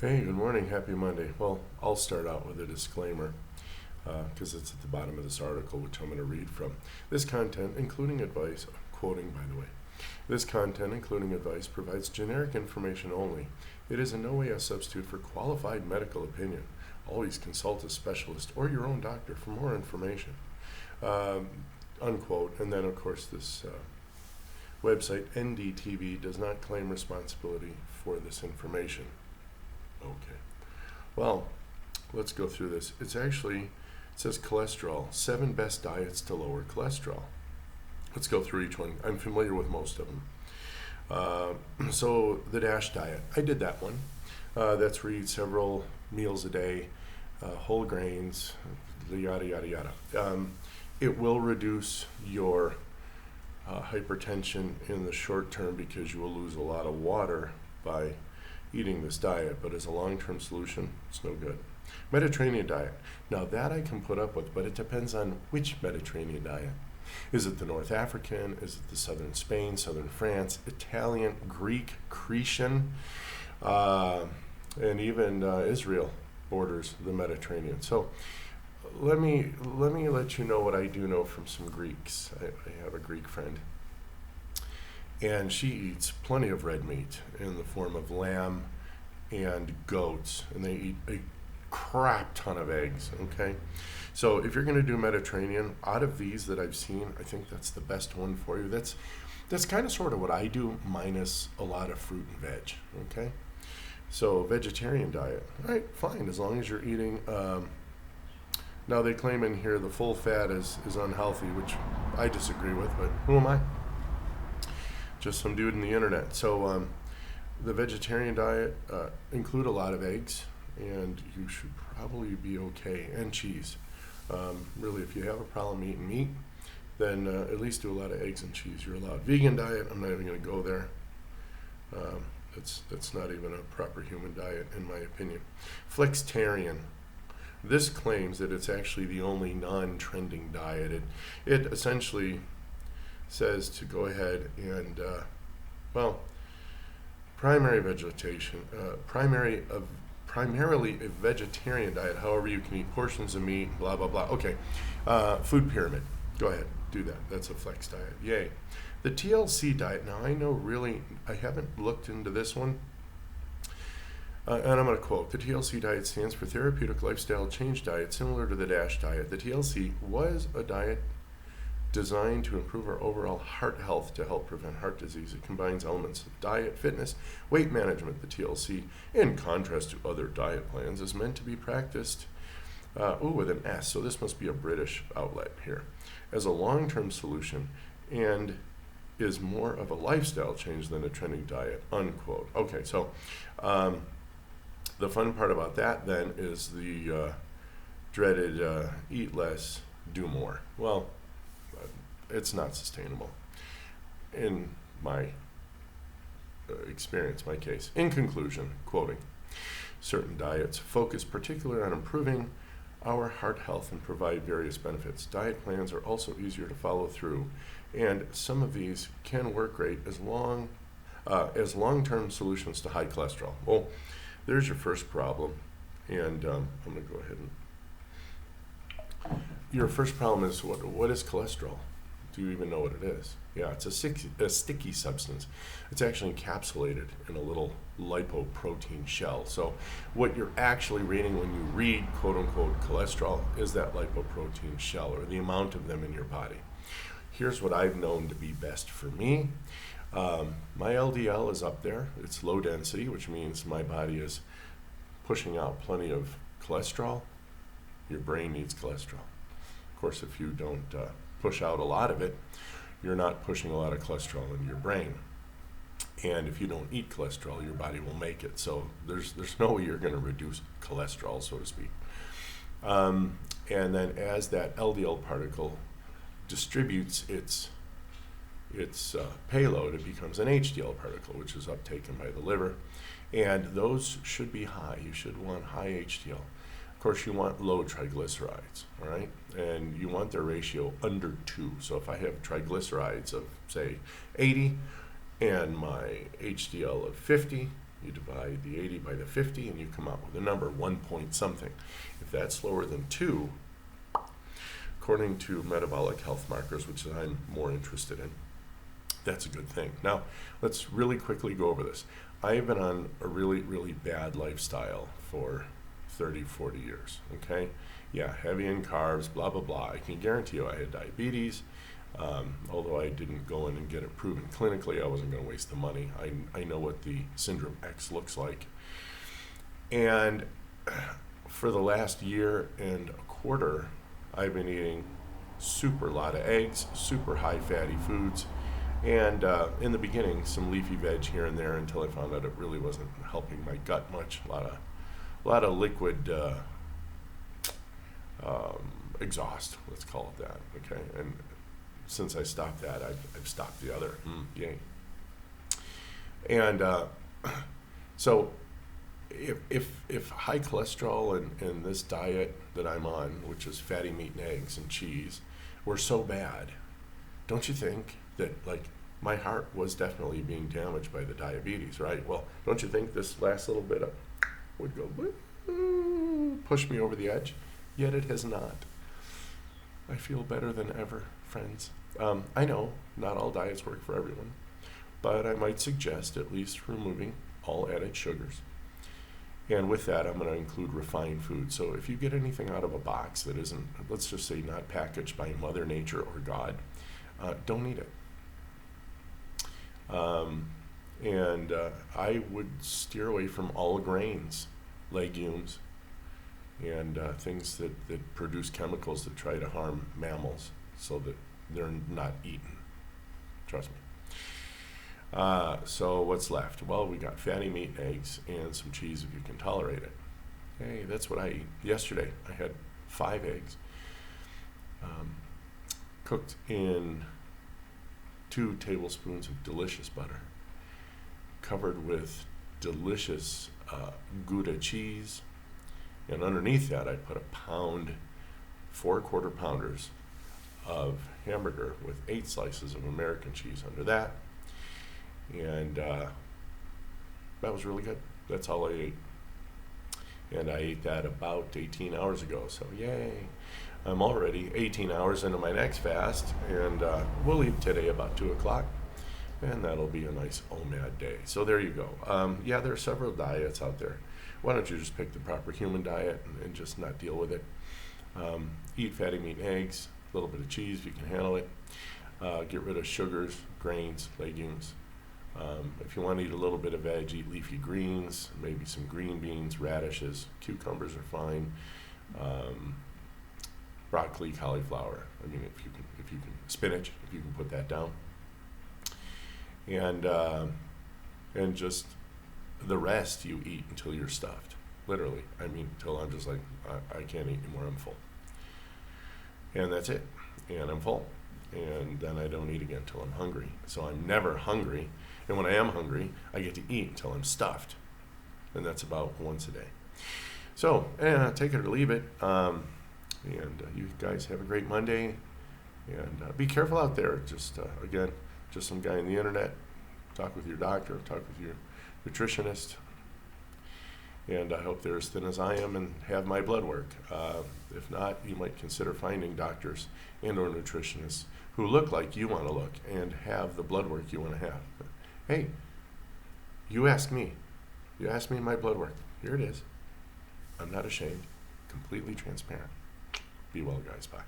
Hey, good morning. Happy Monday. Well, I'll start out with a disclaimer because it's at the bottom of this article, which I'm going to read from. This content, including advice, quoting by the way, this content, including advice, provides generic information only. It is in no way a substitute for qualified medical opinion. Always consult a specialist or your own doctor for more information. Um, Unquote. And then, of course, this website, NDTV, does not claim responsibility for this information. Okay. Well, let's go through this. It says cholesterol, 7 best diets to lower cholesterol. Let's go through each one. I'm familiar with most of them. So the DASH diet, I did that one. That's where you eat several meals a day, whole grains, yada, yada, yada. It will reduce your hypertension in the short term because you will lose a lot of water by eating this diet, but as a long-term solution, it's no good. Mediterranean diet. Now that I can put up with, but it depends on which Mediterranean diet. Is it the North African? Is it the Southern Spain, Southern France, Italian, Greek, Cretan, and even Israel borders the Mediterranean. So let me let you know what I do know from some Greeks. I have a Greek friend, and she eats plenty of red meat in the form of lamb and goats, and they eat a crap ton of eggs, okay? So if you're going to do Mediterranean, out of these that I've seen, I think that's the best one for you. That's kind of sort of what I do, minus a lot of fruit and veg, okay? So vegetarian diet, right, fine, as long as you're eating, now they claim in here the full fat is unhealthy, which I disagree with, but who am I? Just some dude in the internet. So the vegetarian diet include a lot of eggs, and you should probably be okay, and cheese. Really, if you have a problem eating meat, then at least do a lot of eggs and cheese. You're allowed. Vegan diet, I'm not even going to go there. That's not even a proper human diet, in my opinion. Flexitarian. This claims that it's actually the only non-trending diet. It essentially says to go ahead and, primarily a vegetarian diet. However, you can eat portions of meat, blah, blah, blah. Okay, food pyramid. Go ahead, do that. That's a flex diet. Yay. The TLC diet. Now, I haven't looked into this one. And I'm going to quote, the TLC diet stands for Therapeutic Lifestyle Change Diet, similar to the DASH diet. The TLC was a diet designed to improve our overall heart health to help prevent heart disease. It combines elements of diet, fitness, weight management. The TLC, in contrast to other diet plans, is meant to be practiced with an S, so this must be a British outlet here, as a long-term solution and is more of a lifestyle change than a trending diet, unquote. Okay, so the fun part about that then is the dreaded eat less, do more. Well, it's not sustainable in my experience, my case. In conclusion, quoting, certain diets focus particularly on improving our heart health and provide various benefits. Diet plans are also easier to follow through, and some of these can work great as long-term solutions to high cholesterol. Well, there's your first problem, and I'm going to go ahead and... Your first problem is, what is cholesterol? Do you even know what it is? Yeah, it's a sticky substance. It's actually encapsulated in a little lipoprotein shell. So what you're actually reading when you read quote-unquote cholesterol is that lipoprotein shell, or the amount of them in your body. Here's what I've known to be best for me. My LDL is up there. It's low density, which means my body is pushing out plenty of cholesterol. Your brain needs cholesterol. Of course, if you don't push out a lot of it, you're not pushing a lot of cholesterol in your brain. And if you don't eat cholesterol, your body will make it. So there's no way you're going to reduce cholesterol, so to speak. And then as that LDL particle distributes its payload, it becomes an HDL particle, which is uptaken by the liver. And those should be high. You should want high HDL. Of course, you want low triglycerides, all right? And you want their ratio under 2. So if I have triglycerides of, say, 80 and my HDL of 50, You divide the 80 by the 50 and you come out with a number, 1 point something. If that's lower than 2, according to metabolic health markers, which I'm more interested in, that's a good thing. Now, let's really quickly go over this. I've been on a really, really bad lifestyle for 30, 40 years, okay? Yeah, heavy in carbs, blah, blah, blah. I can guarantee you I had diabetes. Although I didn't go in and get it proven clinically, I wasn't going to waste the money. I know what the Syndrome X looks like. And for the last year and a quarter, I've been eating super lot of eggs, super high fatty foods, and in the beginning, some leafy veg here and there until I found out it really wasn't helping my gut much. A lot of liquid exhaust, let's call it that, okay? And since I stopped that, I've stopped the other. Yay. And so if high cholesterol and this diet that I'm on, which is fatty meat and eggs and cheese, were so bad, don't you think that, like, my heart was definitely being damaged by the diabetes, right? Well, don't you think this last little bit would go push me over the edge? Yet it has not. I feel better than ever, friends. I know not all diets work for everyone, but I might suggest at least removing all added sugars. And with that, I'm going to include refined food. So if you get anything out of a box that isn't, let's just say, not packaged by Mother Nature or God, don't eat it. I would steer away from all grains, legumes, and things that produce chemicals that try to harm mammals so that they're not eaten. Trust me. So what's left? Well, we got fatty meat and eggs and some cheese if you can tolerate it. Hey, that's what I eat. Yesterday, I had 5 eggs cooked in 2 tablespoons of delicious butter, covered with delicious Gouda cheese, and underneath that I put a pound, 4 quarter pounders of hamburger with 8 slices of American cheese under that, and that was really good. That's all I ate, and I ate that about 18 hours ago, so yay. I'm already 18 hours into my next fast, and we'll eat today about 2 o'clock, and that'll be a nice OMAD day. So there you go. Yeah, there are several diets out there. Why don't you just pick the proper human diet and just not deal with it? Eat fatty meat and eggs, a little bit of cheese if you can handle it. Get rid of sugars, grains, legumes. If you want to eat a little bit of veg, eat leafy greens, maybe some green beans, radishes, cucumbers are fine. Broccoli, cauliflower. I mean, if you can, spinach, if you can put that down, and just the rest you eat until you're stuffed. Literally, I mean, until I'm just like I can't eat anymore. I'm full, and that's it. And I'm full, and then I don't eat again until I'm hungry. So I'm never hungry, and when I am hungry, I get to eat until I'm stuffed, and that's about once a day. So take it or leave it. And you guys have a great Monday, and be careful out there. Just again, just some guy on the internet. Talk with your doctor, talk with your nutritionist, and I hope they're as thin as I am and have my blood work. If not, you might consider finding doctors and or nutritionists who look like you want to look and have the blood work you want to have. Hey, you asked me. You asked me my blood work. Here it is. I'm not ashamed. Completely transparent. Be well, guys. Bye.